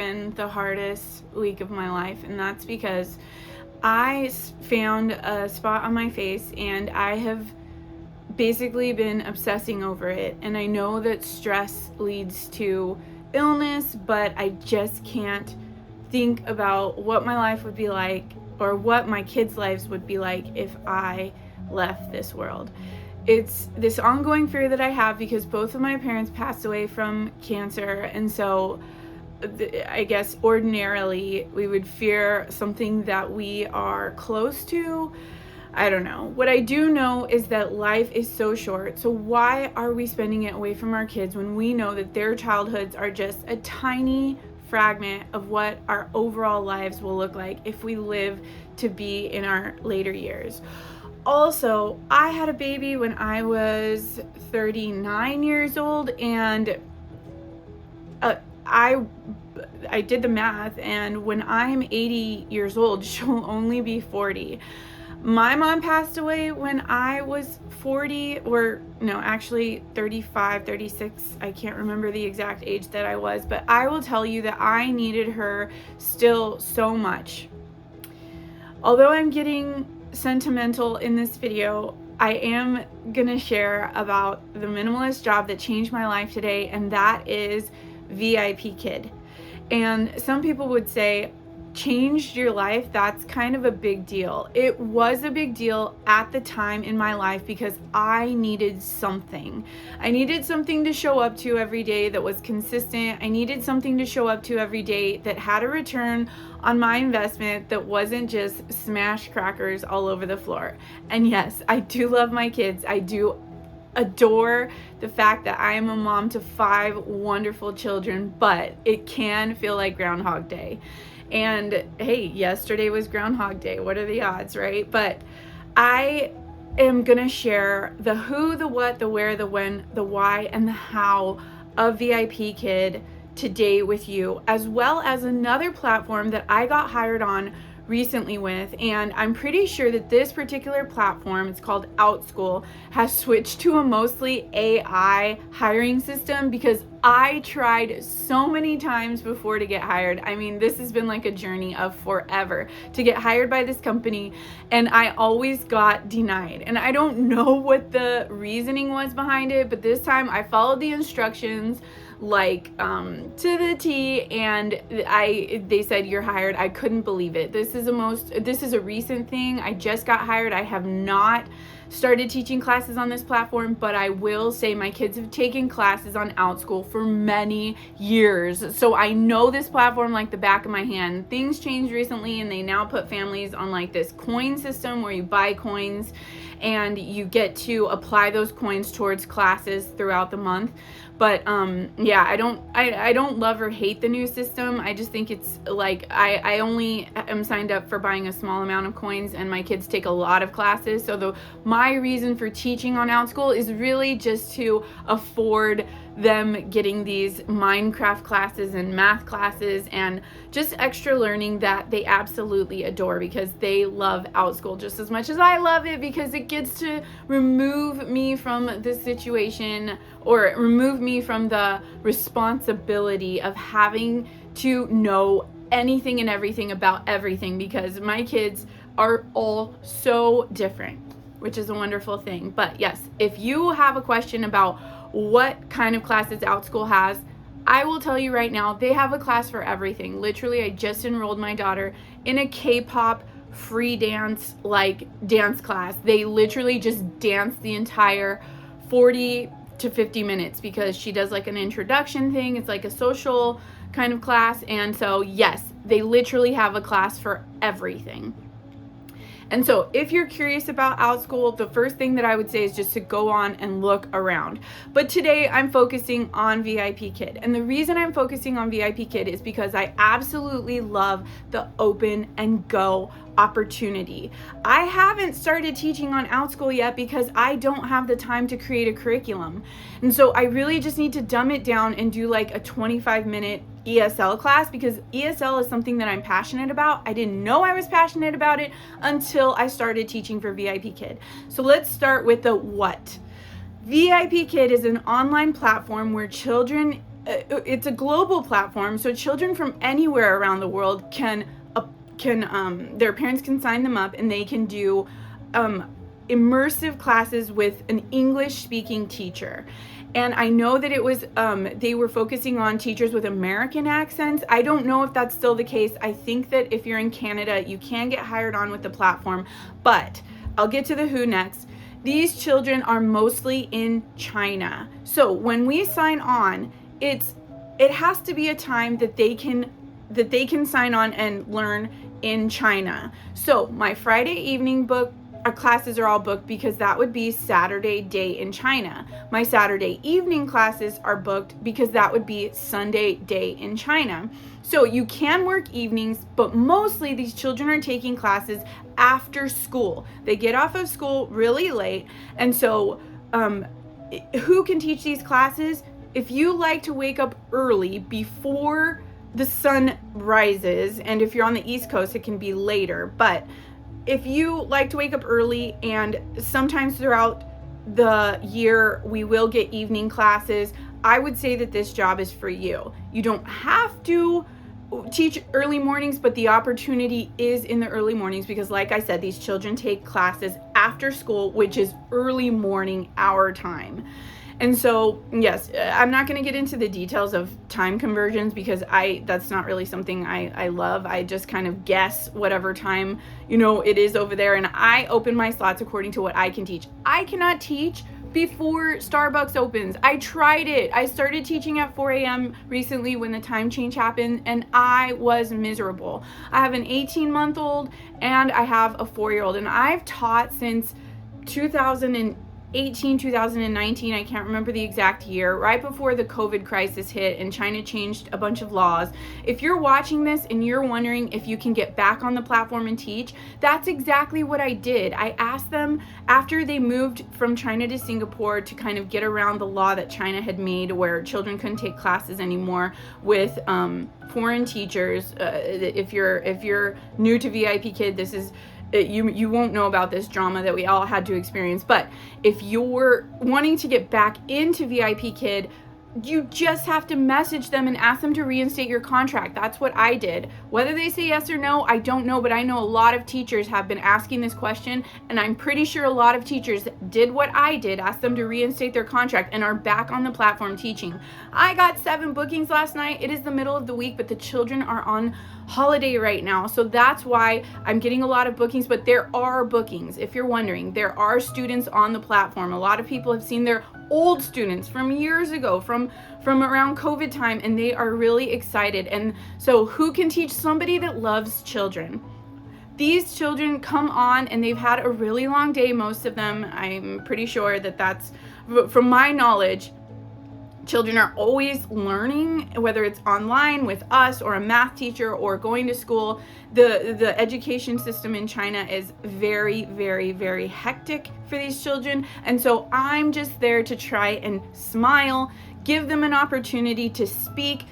been the hardest week of my life, and that's because I found a spot on my face and I have basically been obsessing over it. And I know that stress leads to illness, but I just can't think about what my life would be like or what my kids' lives would be like if I left this world. It's this ongoing fear that I have because both of my parents passed away from cancer, and so I guess ordinarily we would fear something that we are close to. I don't know. What I do know is that life is so short. So why are we spending it away from our kids when we know that their childhoods are just a tiny fragment of what our overall lives will look like if we live to be in our later years? Also, I had a baby when I was 39 years old, and I did the math, and when I'm 80 years old, she'll only be 40. My mom passed away when I was 40, or no, actually 35, 36. I can't remember the exact age that I was, but I will tell you that I needed her still so much. Although I'm getting sentimental in this video, I am gonna share about the minimalist job that changed my life today, and that is VIPKID. And some people would say, changed your life? That's kind of a big deal. It was a big deal at the time in my life because I needed something. I needed something to show up to every day that was consistent. I needed something to show up to every day that had a return on my investment, that wasn't just smash crackers all over the floor. And yes, I do love my kids. I do adore the fact that I am a mom to 5 wonderful children, but it can feel like Groundhog Day. And hey, yesterday was Groundhog Day. What are the odds, right? But I am gonna share the who, the what, the where, the when, the why, and the how of VIPKID today with you, as well as another platform that I got hired on recently with, and I'm pretty sure that this particular platform, it's called Outschool, has switched to a mostly AI hiring system because I tried so many times before to get hired. I mean, this has been like a journey of forever to get hired by this company, and I always got denied. And I don't know what the reasoning was behind it, but this time I followed the instructions like to the T, and they said you're hired. I couldn't believe it. This is a recent thing. I just got hired. I have not started teaching classes on this platform, but I will say my kids have taken classes on Outschool for many years, so I know this platform like the back of my hand. Things changed recently, and they now put families on like this coin system where you buy coins and you get to apply those coins towards classes throughout the month. But yeah, I don't love or hate the new system. I just think it's like I only am signed up for buying a small amount of coins, and my kids take a lot of classes. So my reason for teaching on Outschool is really just to afford them getting these Minecraft classes and math classes and just extra learning that they absolutely adore, because they love Outschool just as much as I love it, because it gets to remove me from the situation, or remove me from the responsibility of having to know anything and everything about everything, because my kids are all so different, which is a wonderful thing. But yes, if you have a question about what kind of classes Outschool has, I will tell you right now, they have a class for everything. Literally, I just enrolled my daughter in a K-pop free dance class. They literally just dance the entire 40 to 50 minutes because she does like an introduction thing. It's like a social kind of class. And so yes, they literally have a class for everything. And so if you're curious about Outschool, the first thing that I would say is just to go on and look around. But today I'm focusing on VIPKID. And the reason I'm focusing on VIPKID is because I absolutely love the open and go opportunity. I haven't started teaching on Outschool yet because I don't have the time to create a curriculum. And so I really just need to dumb it down and do like a 25-minute ESL class, because ESL is something that I'm passionate about. I didn't know I was passionate about it until I started teaching for VIPKID. So let's start with the what. VIPKID is an online platform where children it's a global platform, so children from anywhere around the world can their parents can sign them up, and they can do immersive classes with an English speaking teacher. And I know that it was they were focusing on teachers with American accents. I don't know if that's still the case. I think that if you're in Canada, you can get hired on with the platform, but I'll get to the who next. These children are mostly in China. So when we sign on, it has to be a time that they can sign on and learn in China. So my Friday evening classes are all booked because that would be Saturday day in China. My Saturday evening classes are booked because that would be Sunday day in China. So you can work evenings, but mostly these children are taking classes after school. They get off of school really late. And so who can teach these classes? If you like to wake up early before the sun rises, and if you're on the East Coast, it can be later, but if you like to wake up early, and sometimes throughout the year we will get evening classes, I would say that this job is for you. You don't have to teach early mornings, but the opportunity is in the early mornings because, like I said, these children take classes after school, which is early morning our time. And so, yes, I'm not going to get into the details of time conversions because that's not really something I love. I just kind of guess whatever time, it is over there. And I open my slots according to what I can teach. I cannot teach before Starbucks opens. I tried it. I started teaching at 4 a.m. recently when the time change happened, and I was miserable. I have an 18-month-old and I have a 4-year-old, and I've taught since 2019, I can't remember the exact year, right before the COVID crisis hit and China changed a bunch of laws. If you're watching this and you're wondering if you can get back on the platform and teach, that's exactly what I did. I asked them after they moved from China to Singapore to kind of get around the law that China had made where children couldn't take classes anymore with foreign teachers. If you're new to VIPKID, this is you won't know about this drama that we all had to experience. But if you're wanting to get back into VIPKID, you just have to message them and ask them to reinstate your contract. That's what I did. Whether they say yes or no, I don't know, but I know a lot of teachers have been asking this question, and I'm pretty sure a lot of teachers did what I did, asked them to reinstate their contract, and are back on the platform teaching. I got 7 bookings last night. It is the middle of the week, but the children are on holiday right now, so that's why I'm getting a lot of bookings. But there are bookings, if you're wondering. There are students on the platform. A lot of people have seen their old students from years ago, from around COVID time, and they are really excited. And so who can teach? Somebody that loves children. These children come on and they've had a really long day, most of them. I'm pretty sure that's, from my knowledge, children are always learning, whether it's online with us or a math teacher or going to school. The education system in China is very, very, very hectic for these children. And so I'm just there to try and smile, give them an opportunity to speak,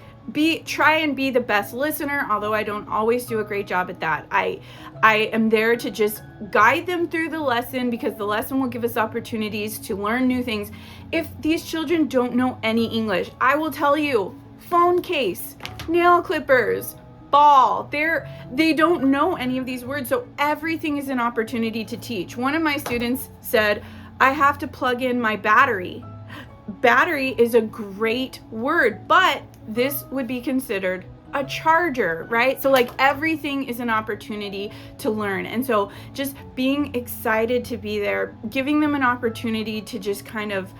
try and be the best listener, although I don't always do a great job at that. I am there to just guide them through the lesson, because the lesson will give us opportunities to learn new things. If these children don't know any English, I will tell you, phone case, nail clippers, ball, they don't know any of these words, so everything is an opportunity to teach. One of my students said, I have to plug in my battery. Battery is a great word, but this would be considered a charger, right? So like everything is an opportunity to learn. And so just being excited to be there, giving them an opportunity to just kind of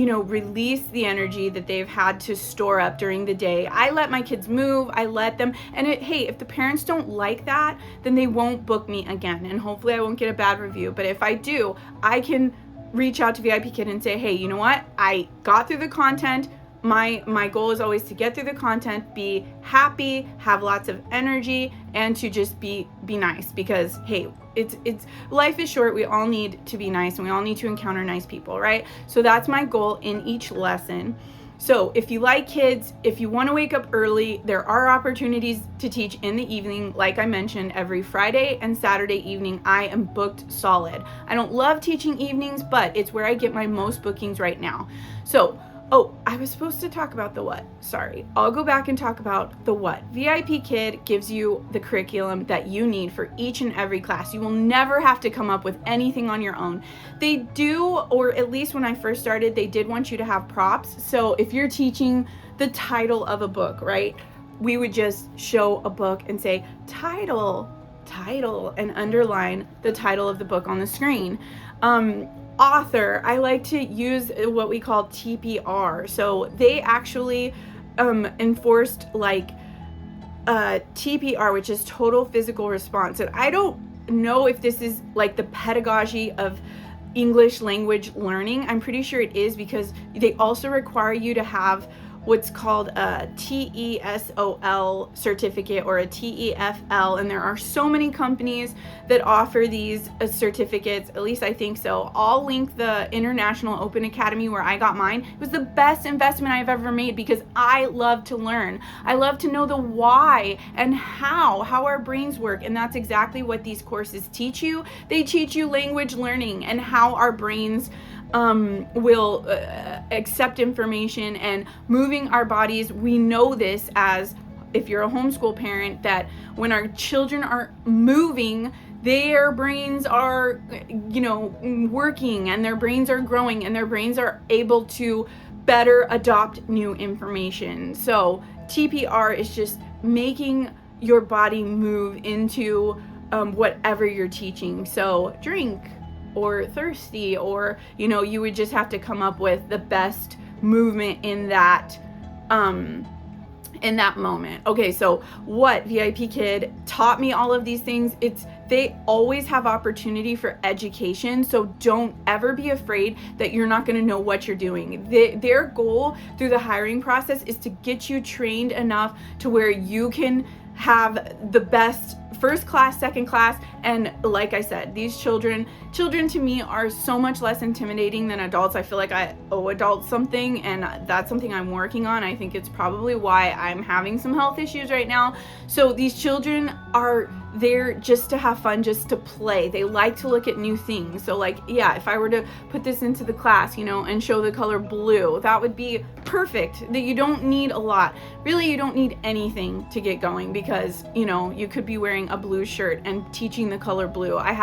release the energy that they've had to store up during the day. I let my kids move, I let them, and hey, if the parents don't like that, then they won't book me again, and hopefully I won't get a bad review. But if I do, I can reach out to VIPKID and say, hey, you know what? I got through the content. My goal is always to get through the content, be happy, have lots of energy, and to just be nice, because hey, it's life is short. We all need to be nice, and we all need to encounter nice people, right? So that's my goal in each lesson. So if you like kids, if you want to wake up early, there are opportunities to teach in the evening. Like I mentioned, every Friday and Saturday evening, I am booked solid. I don't love teaching evenings, but it's where I get my most bookings right now. So Oh, I was supposed to talk about the what. Sorry. I'll go back and talk about the what. VIPKid gives you the curriculum that you need for each and every class. You will never have to come up with anything on your own. They do, or at least when I first started, they did want you to have props. So if you're teaching the title of a book, right, we would just show a book and say title, and underline the title of the book on the screen. Author, I like to use what we call TPR. So they actually enforced like TPR, which is total physical response. And I don't know if this is like the pedagogy of English language learning. I'm pretty sure it is, because they also require you to have what's called a TESOL certificate or a TEFL, and there are so many companies that offer these certificates, at least I think so. I'll link the International Open Academy where I got mine. It was the best investment I've ever made, because I love to learn. I love to know the why and how our brains work, and that's exactly what these courses teach you. They teach you language learning and how our brains will accept information and moving our bodies. We know this as, if you're a homeschool parent, that when our children are moving, their brains are, working, and their brains are growing, and their brains are able to better adopt new information. So TPR is just making your body move into whatever you're teaching. So drink, or thirsty, or you would just have to come up with the best movement in that moment. Okay, so what VIPKid taught me all of these things. They always have opportunity for education, so don't ever be afraid that you're not going to know what you're doing. Their goal through the hiring process is to get you trained enough to where you can have the best first class, second class. And like I said, these children to me are so much less intimidating than adults. I feel like I owe adults something, and that's something I'm working on. I think it's probably why I'm having some health issues right now. So these children are there just to have fun, just to play. They like to look at new things. So like, yeah, if I were to put this into the class, and show the color blue, that would be perfect. That you don't need a lot. Really, you don't need anything to get going, because, you could be wearing a blue shirt and teaching the color blue. I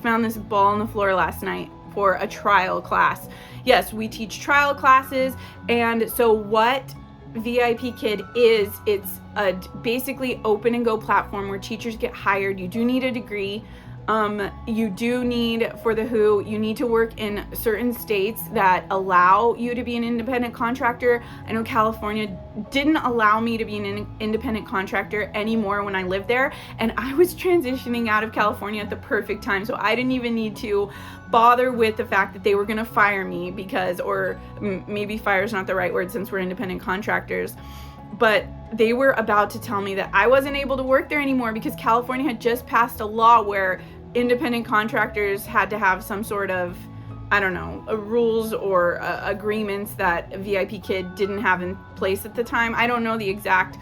found this ball on the floor last night for a trial class. Yes, we teach trial classes. And so what VIPKid is, it's a basically open and go platform where teachers get hired. You do need a degree. You do need, for the WHO, you need to work in certain states that allow you to be an independent contractor. I know California didn't allow me to be an independent contractor anymore when I lived there, and I was transitioning out of California at the perfect time, so I didn't even need to bother with the fact that they were going to fire me or maybe fire is not the right word since we're independent contractors. But they were about to tell me that I wasn't able to work there anymore because California had just passed a law where independent contractors had to have some sort of, rules or agreements that VIPKid didn't have in place at the time. I don't know the exact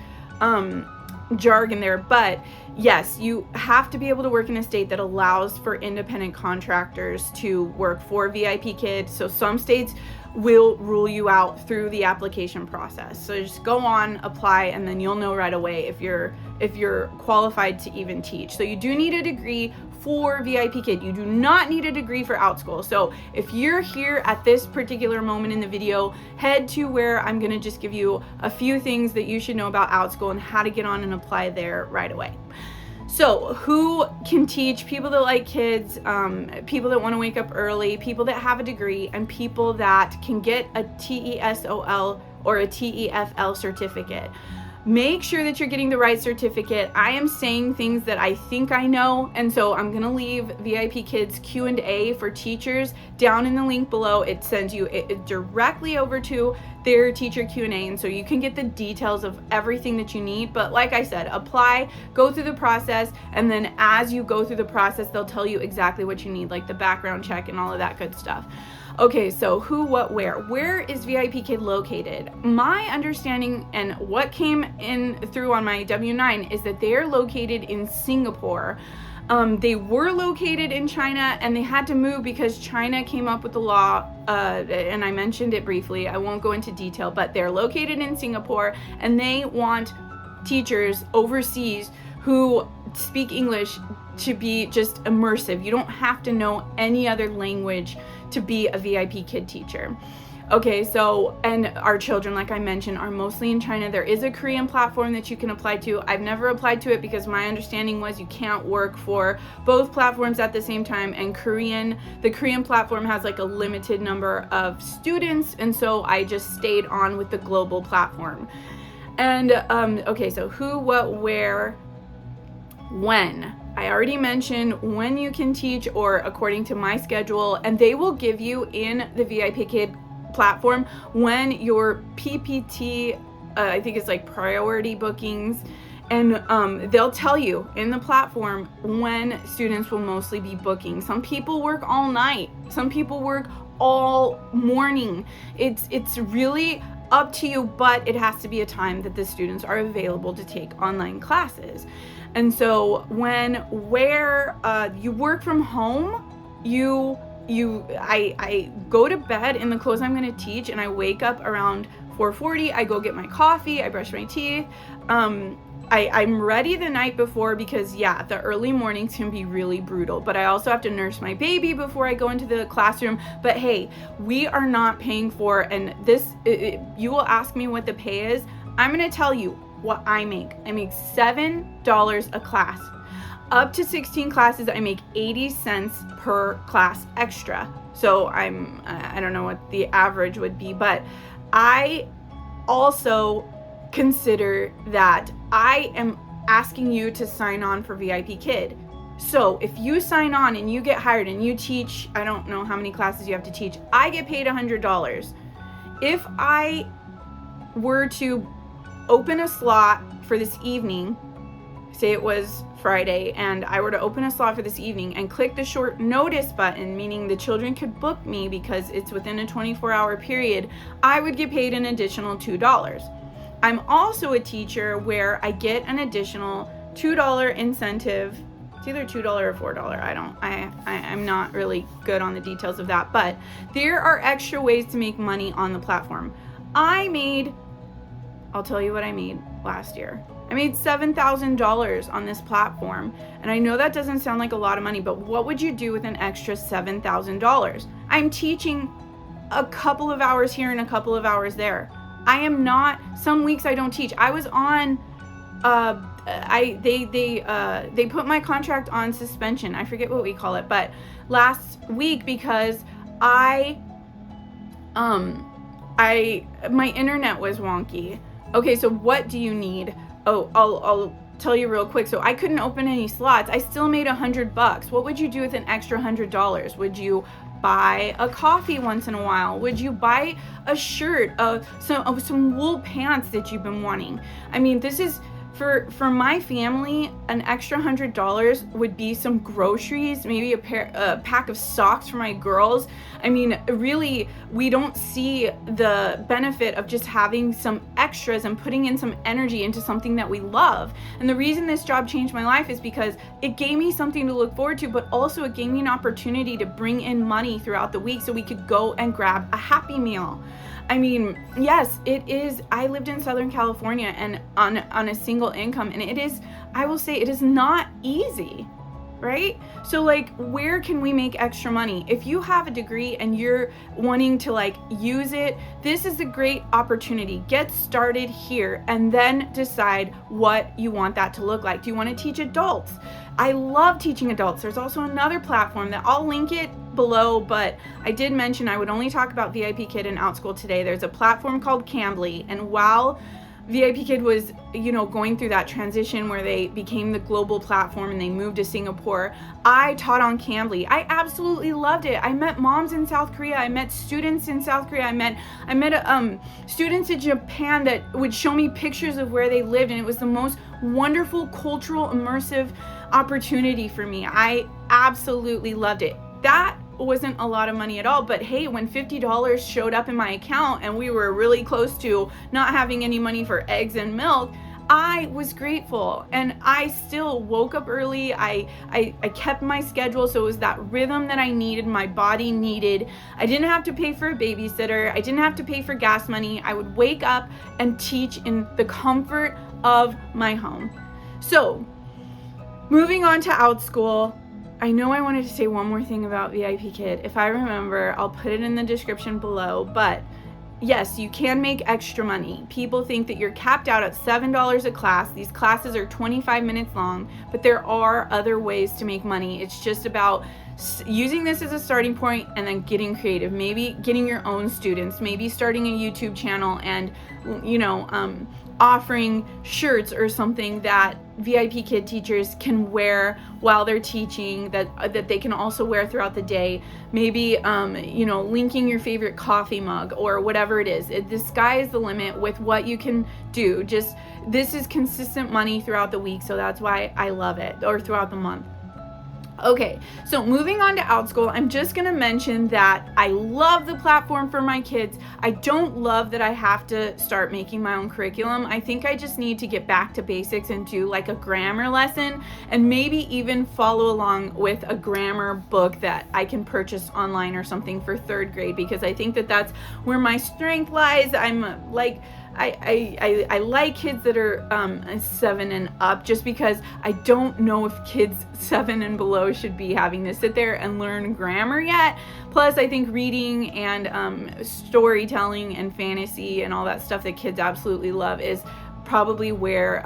jargon there, but yes, you have to be able to work in a state that allows for independent contractors to work for VIPKid. So some states will rule you out through the application process. So just go on, apply, and then you'll know right away if you're qualified to even teach. So you do need a degree for VIPKid. You do not need a degree for Outschool. So if you're here at this particular moment in the video, head to where I'm gonna just give you a few things that you should know about Outschool and how to get on and apply there right away. So who can teach? People that like kids, people that want to wake up early, people that have a degree, and people that can get a TESOL or a TEFL certificate. Make sure that you're getting the right certificate. I am saying things that I think I know, and so I'm gonna leave VIPKid's Q&A for teachers down in the link below. It sends you directly over to their teacher Q&A, and so you can get the details of everything that you need. But like I said, apply, go through the process, and then as you go through the process, they'll tell you exactly what you need, like the background check and all of that good stuff. Okay, so who, what, where? Where is VIPKid located? My understanding and what came in through on my W-9 is that they are located in Singapore. They were located in China, and they had to move because China came up with the law, and I mentioned it briefly. I won't go into detail, but they're located in Singapore, and they want teachers overseas who speak English to be just immersive. You don't have to know any other language to be a VIPKID teacher. Okay, so, and our children, like I mentioned, are mostly in China. There is a Korean platform that you can apply to. I've never applied to it because my understanding was you can't work for both platforms at the same time, and the Korean platform has like a limited number of students, and so I just stayed on with the global platform. And okay, so who, what, where, when. I already mentioned when you can teach, or according to my schedule, and they will give you in the VIPKID platform when your PPT, I think it's like priority bookings, and they'll tell you in the platform when students will mostly be booking. Some people work all night, some people work all morning. It's really up to you, but it has to be a time that the students are available to take online classes. And so where you work from home, I go to bed in the clothes I'm going to teach, and I wake up around 4:40. I go get my coffee, I brush my teeth. I'm ready the night before because the early mornings can be really brutal, but I also have to nurse my baby before I go into the classroom. But hey, we are not paying for, and you will ask me what the pay is. I'm going to tell you what I make. I make $7 a class. Up to 16 classes, I make 80 cents per class extra. So I don't know what the average would be, but I also consider that I am asking you to sign on for VIPKID. So if you sign on and you get hired and you teach, I don't know how many classes you have to teach, I get paid $100. If I were to open a slot for this evening, say it was Friday, and I were to open a slot for this evening and click the short notice button, meaning the children could book me because it's within a 24-hour period, I would get paid an additional $2. I'm also a teacher where I get an additional $2 incentive. It's either $2 or $4. I'm not really good on the details of that, but there are extra ways to make money on the platform. I'll tell you what I made last year. I made $7,000 on this platform, and I know that doesn't sound like a lot of money, but what would you do with an extra $7,000? I'm teaching a couple of hours here and a couple of hours there. Some weeks I don't teach. I was on, they put my contract on suspension. I forget what we call it, but last week because my internet was wonky. Okay, so what do you need? Oh, I'll tell you real quick. So I couldn't open any slots. I still made $100. What would you do with an extra $100? Would you buy a coffee once in a while? Would you buy a shirt, some wool pants that you've been wanting? I mean, this is for my family, an extra $100 would be some groceries, maybe a pack of socks for my girls. I mean, really, we don't see the benefit of just having some extras and putting in some energy into something that we love. And the reason this job changed my life is because it gave me something to look forward to, but also it gave me an opportunity to bring in money throughout the week so we could go and grab a Happy Meal. I mean, yes, it is. I lived in Southern California and on a single income, and I will say it is not easy, right? So like, where can we make extra money? If you have a degree and you're wanting to like use it, this is a great opportunity. Get started here and then decide what you want that to look like. Do you want to teach adults? I love teaching adults. There's also another platform that I'll link it below, but I did mention I would only talk about VIPKID and Outschool today. There's a platform called CAMBLY, and while VIPKID was, going through that transition where they became the global platform and they moved to Singapore, I taught on CAMBLY. I absolutely loved it. I met moms in South Korea. I met students in South Korea. I met students in Japan that would show me pictures of where they lived, and it was the most wonderful cultural immersive opportunity for me. I absolutely loved it. That wasn't a lot of money at all, but hey, when $50 showed up in my account and we were really close to not having any money for eggs and milk, I was grateful, and I still woke up early. I kept my schedule, so it was that rhythm that I needed, my body needed. I didn't have to pay for a babysitter. I didn't have to pay for gas money. I would wake up and teach in the comfort of my home. So, moving on to Outschool, I know I wanted to say one more thing about VIPKID. If I remember, I'll put it in the description below, but yes, you can make extra money. People think that you're capped out at $7 a class. These classes are 25 minutes long, but there are other ways to make money. It's just about using this as a starting point and then getting creative. Maybe getting your own students, maybe starting a YouTube channel and, offering shirts or something that VIPKID teachers can wear while they're teaching, that they can also wear throughout the day. Maybe linking your favorite coffee mug or whatever it is. The sky is the limit with what you can do. Just, this is consistent money throughout the week, so that's why I love it, or throughout the month. Okay, so moving on to Outschool, I'm just going to mention that I love the platform for my kids. I don't love that I have to start making my own curriculum. I think I just need to get back to basics and do like a grammar lesson, and maybe even follow along with a grammar book that I can purchase online or something for 3rd grade, because I think that that's where my strength lies. I'm like, I like kids that are 7 and up, just because I don't know if kids 7 and below should be having to sit there and learn grammar yet. Plus, I think reading and storytelling and fantasy and all that stuff that kids absolutely love is probably where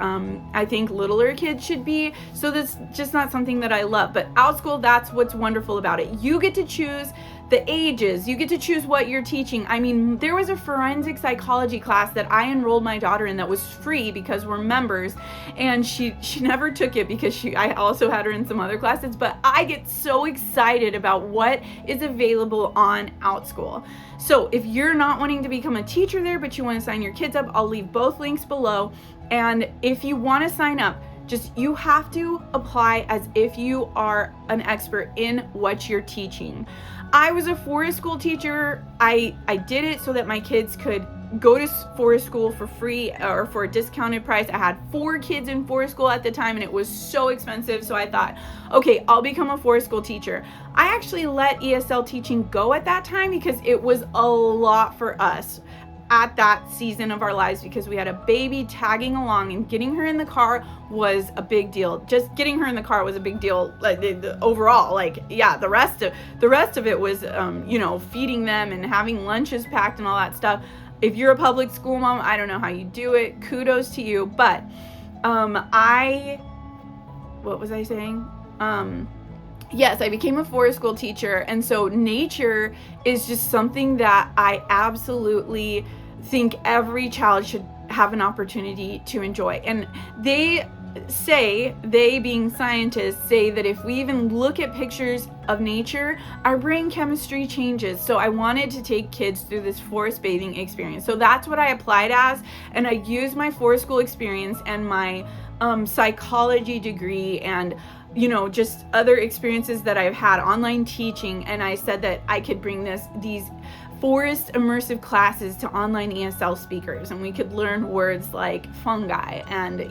I think littler kids should be. So that's just not something that I love. But Outschool, that's what's wonderful about it. You get to choose the ages. You get to choose what you're teaching. I mean, there was a forensic psychology class that I enrolled my daughter in that was free because we're members, and she never took it because I also had her in some other classes. But I get so excited about what is available on Outschool. So if you're not wanting to become a teacher there, but you want to sign your kids up, I'll leave both links below. And if you want to sign up, you have to apply as if you are an expert in what you're teaching. I was a forest school teacher. I did it so that my kids could go to forest school for free or for a discounted price. I had 4 kids in forest school at the time, and it was so expensive. So I thought, okay, I'll become a forest school teacher. I actually let ESL teaching go at that time because it was a lot for us at that season of our lives, because we had a baby tagging along, and getting her in the car was a big deal. Just getting her in the car was a big deal. Like overall, the rest of it was, feeding them and having lunches packed and all that stuff. If you're a public school mom, I don't know how you do it. Kudos to you. But what was I saying? Yes, I became a forest school teacher, and so nature is just something that I absolutely think every child should have an opportunity to enjoy. And they being scientists, say that if we even look at pictures of nature, our brain chemistry changes. So I wanted to take kids through this forest bathing experience. So that's what I applied as, and I used my forest school experience and my psychology degree and just other experiences that I've had online teaching, and I said that I could bring these forest immersive classes to online ESL speakers, and we could learn words like fungi and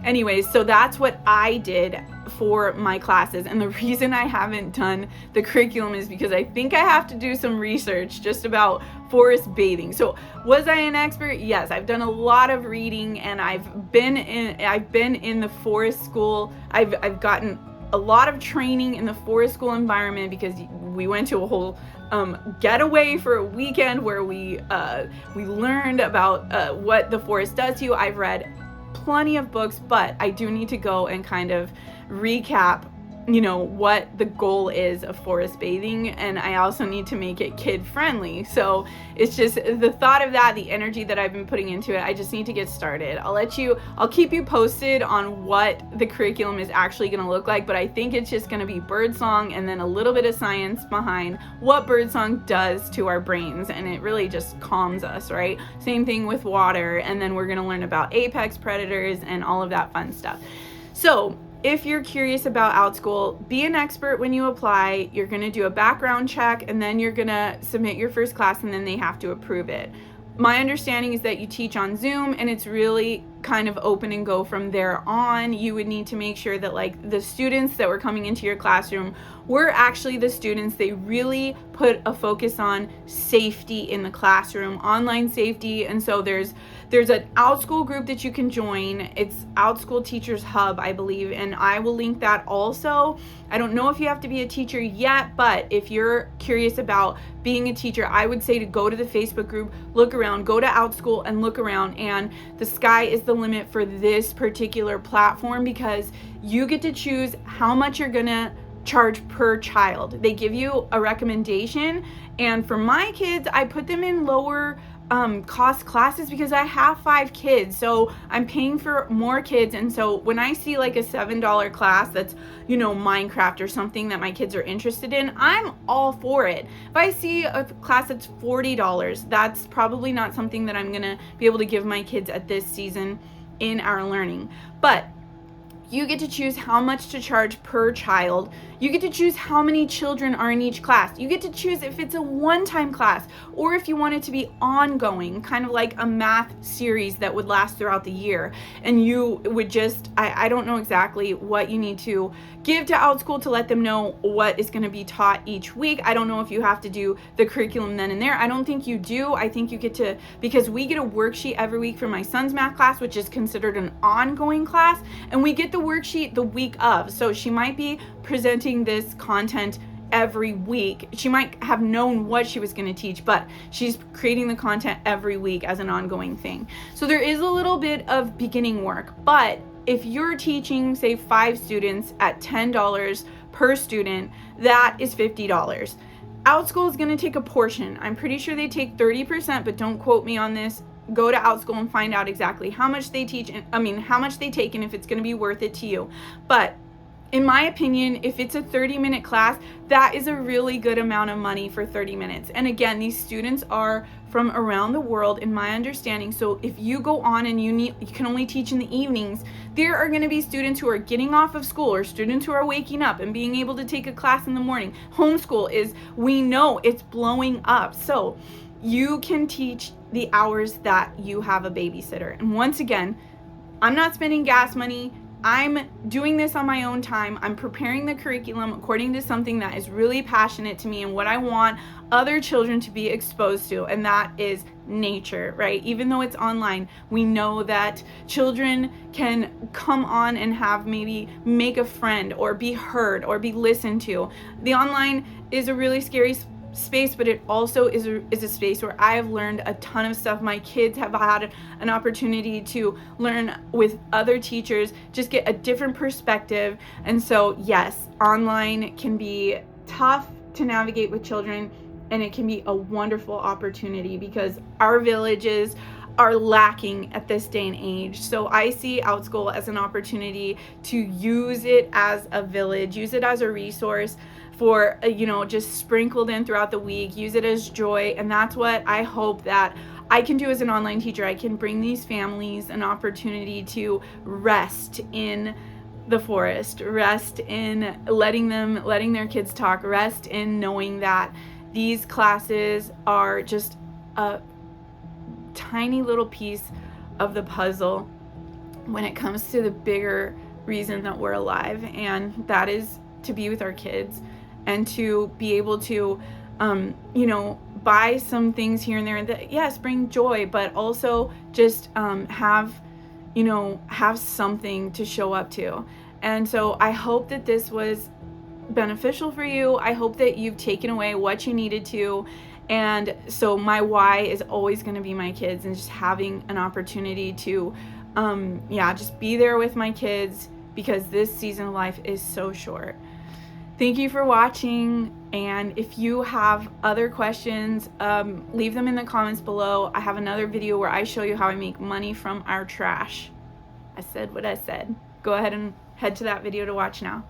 anyways, so that's what I did for my classes. And the reason I haven't done the curriculum is because I think I have to do some research just about forest bathing. So was I an expert? Yes, I've done a lot of reading, and I've been in the forest school. I've gotten a lot of training in the forest school environment because we went to a whole getaway for a weekend where we learned about what the forest does to you. I've read plenty of books, but I do need to go and kind of recap what the goal is of forest bathing, and I also need to make it kid friendly. So it's just the thought of that, the energy that I've been putting into it. I just need to get started. I'll keep you posted on what the curriculum is actually going to look like, but I think it's just going to be birdsong and then a little bit of science behind what birdsong does to our brains, and it really just calms us, right? Same thing with water, and then we're going to learn about apex predators and all of that fun stuff. So if you're curious about Outschool, be an expert when you apply. You're going to do a background check, and then you're going to submit your first class, and then they have to approve it. My understanding is that you teach on Zoom, and it's really kind of open and go from there on. You would need to make sure that like the students that were coming into your classroom were actually the students. They really put a focus on safety in the classroom, online safety. And so there's an Outschool group that you can join. It's Outschool Teachers Hub, I believe, and I will link that also. I don't know if you have to be a teacher yet, but if you're curious about being a teacher, I would say to go to the Facebook group, look around, go to Outschool and look around, and the sky is the limit for this particular platform because you get to choose how much you're gonna charge per child. They give you a recommendation, and for my kids, I put them in lower cost classes because I have 5 kids, so I'm paying for more kids. And so when I see like a $7 class that's, you know, Minecraft or something that my kids are interested in, I'm all for it. If I see a class that's $40, that's probably not something that I'm gonna be able to give my kids at this season in our learning. But you get to choose how much to charge per child. You get to choose how many children are in each class. You get to choose if it's a one-time class or if you want it to be ongoing, kind of like a math series that would last throughout the year. And you would just, I don't know exactly what you need to give to Outschool to let them know what is going to be taught each week. I don't know if you have to do the curriculum then and there. I don't think you do. I think you get to, because we get a worksheet every week for my son's math class, which is considered an ongoing class, and we get the worksheet the week of. So she might be presenting this content every week. She might have known what she was going to teach, but she's creating the content every week as an ongoing thing. So there is a little bit of beginning work, but if you're teaching, say, 5 students at $10 per student, that is $50. Outschool is going to take a portion. I'm pretty sure they take 30%, but don't quote me on this. Go to Outschool and find out exactly how much they teach, how much they take, and if it's going to be worth it to you. But in my opinion, if it's a 30-minute class, that is a really good amount of money for 30 minutes. And again, these students are from around the world, in my understanding. So if you go on and you can only teach in the evenings, there are going to be students who are getting off of school or students who are waking up and being able to take a class in the morning. Homeschool is, we know it's blowing up. So you can teach the hours that you have a babysitter. And once again, I'm not spending gas money. I'm doing this on my own time. I'm preparing the curriculum according to something that is really passionate to me and what I want other children to be exposed to, and that is nature, right? Even though it's online, we know that children can come on and have maybe make a friend or be heard or be listened to. The online is a really scary space, but it also is a space where I have learned a ton of stuff. My kids have had an opportunity to learn with other teachers, just get a different perspective. And so yes, online can be tough to navigate with children, and it can be a wonderful opportunity because our villages are lacking at this day and age. So I see Outschool as an opportunity to use it as a village, use it as a resource for, just sprinkled in throughout the week, use it as joy. And that's what I hope that I can do as an online teacher. I can bring these families an opportunity to rest in the forest, rest in letting their kids talk, rest in knowing that these classes are just a tiny little piece of the puzzle when it comes to the bigger reason that we're alive, and that is to be with our kids and to be able to buy some things here and there that, yes, bring joy, but also just have something to show up to. And so I hope that this was beneficial for you. I hope that you've taken away what you needed to. And so my why is always going to be my kids, and just having an opportunity to just be there with my kids, because this season of life is so short. Thank you for watching, and if you have other questions, leave them in the comments below. I have another video where I show you how I make money from our trash. I said what I said. Go ahead and head to that video to watch now.